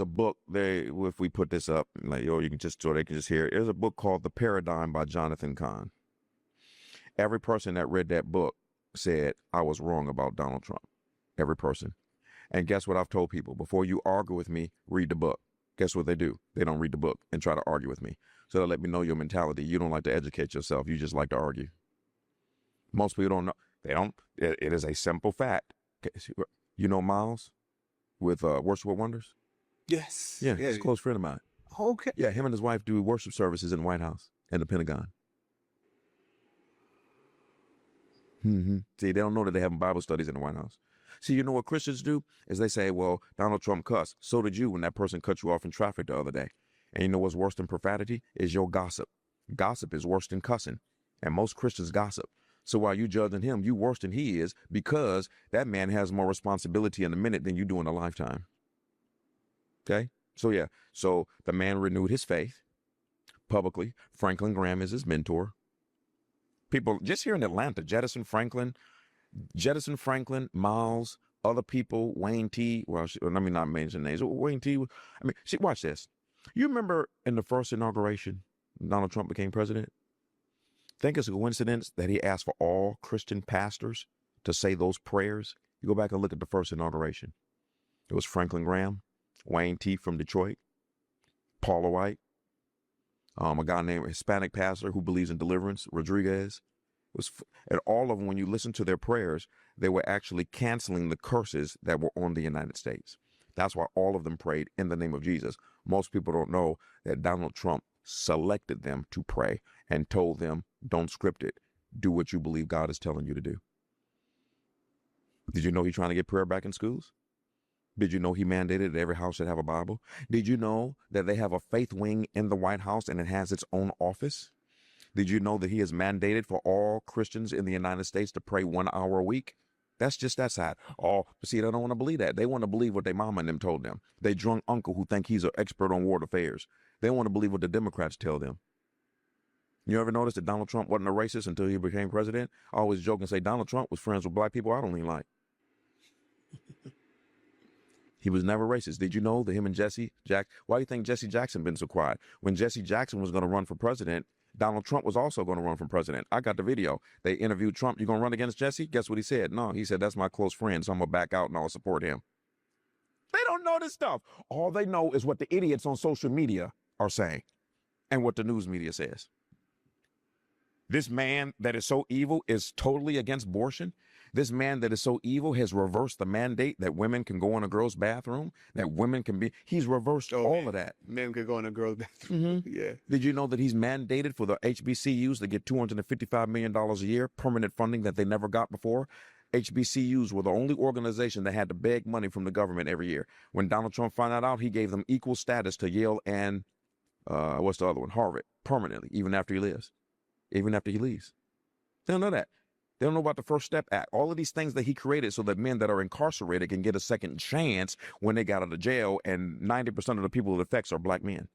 a book if we put this up, like, yo, you can just, so they can just hear it. There's a book called The Paradigm by Jonathan Cahn. Every person that read that book said I was wrong about Donald Trump. Every person. And guess what I've told people? Before you argue with me, read the book. Guess what they do? They don't read the book and try to argue with me. So they let me know your mentality. You don't like to educate yourself. You just like to argue. Most people don't know. They don't. It is a simple fact. You know Miles with Worship with Wonders? Yes. Yeah, he's a close friend of mine. Okay. Yeah, him and his wife do worship services in the White House and the Pentagon. See, they don't know that they're having Bible studies in the White House. See, you know what Christians do is they say, well, Donald Trump cussed. So did you when that person cut you off in traffic the other day. And you know what's worse than profanity? Is your gossip. Gossip is worse than cussing. And most Christians gossip. So while you judging him, you worse than he is, because that man has more responsibility in a minute than you do in a lifetime. Okay? So yeah. So the man renewed his faith publicly. Franklin Graham is his mentor. People just here in Atlanta, Jettison Franklin, Miles, other people, Wayne T. Well, let me not mention names. Wayne T. I mean, see, watch this. You remember in the first inauguration, Donald Trump became president? Think it's a coincidence that he asked for all Christian pastors to say those prayers? You go back and look at the first inauguration. It was Franklin Graham, Wayne T. from Detroit, Paula White, a guy named Hispanic pastor who believes in deliverance, Rodriguez. And all of them, when you listen to their prayers, they were actually canceling the curses that were on the United States. That's why all of them prayed in the name of Jesus. Most people don't know that Donald Trump selected them to pray and told them, don't script it. Do what you believe God is telling you to do. Did you know he's trying to get prayer back in schools? Did you know he mandated that every house should have a Bible? Did you know that they have a faith wing in the White House and it has its own office? Did you know that he has mandated for all Christians in the United States to pray 1 hour a week? That's just that side. Oh, see, they don't want to believe that. They want to believe what their mama and them told them. They drunk uncle who think he's an expert on world affairs. They want to believe what the Democrats tell them. You ever notice that Donald Trump wasn't a racist until he became president? I always joke and say Donald Trump was friends with black people I don't even like. He was never racist. Did you know that him and Jesse Jackson? Why do you think Jesse Jackson been so quiet? When Jesse Jackson was going to run for president, Donald Trump was also going to run for president. I got the video. They interviewed Trump. You going to run against Jesse? Guess what he said? No, he said, that's my close friend, so I'm going to back out and I'll support him. They don't know this stuff. All they know is what the idiots on social media are saying and what the news media says. This man that is so evil is totally against abortion. This man that is so evil has reversed the mandate that women can go in a girl's bathroom, that women can be, he's reversed all of that. Men can go in a girl's bathroom. Yeah. Did you know that he's mandated for the HBCUs to get $255 million a year, permanent funding that they never got before? HBCUs were the only organization that had to beg money from the government every year. When Donald Trump found that out, he gave them equal status to Yale and, what's the other one? Harvard, permanently, even after he leaves. Even after he leaves. They don't know that. They don't know about the First Step Act. All of these things that he created so that men that are incarcerated can get a second chance when they got out of jail, and 90% of the people it affects are black men.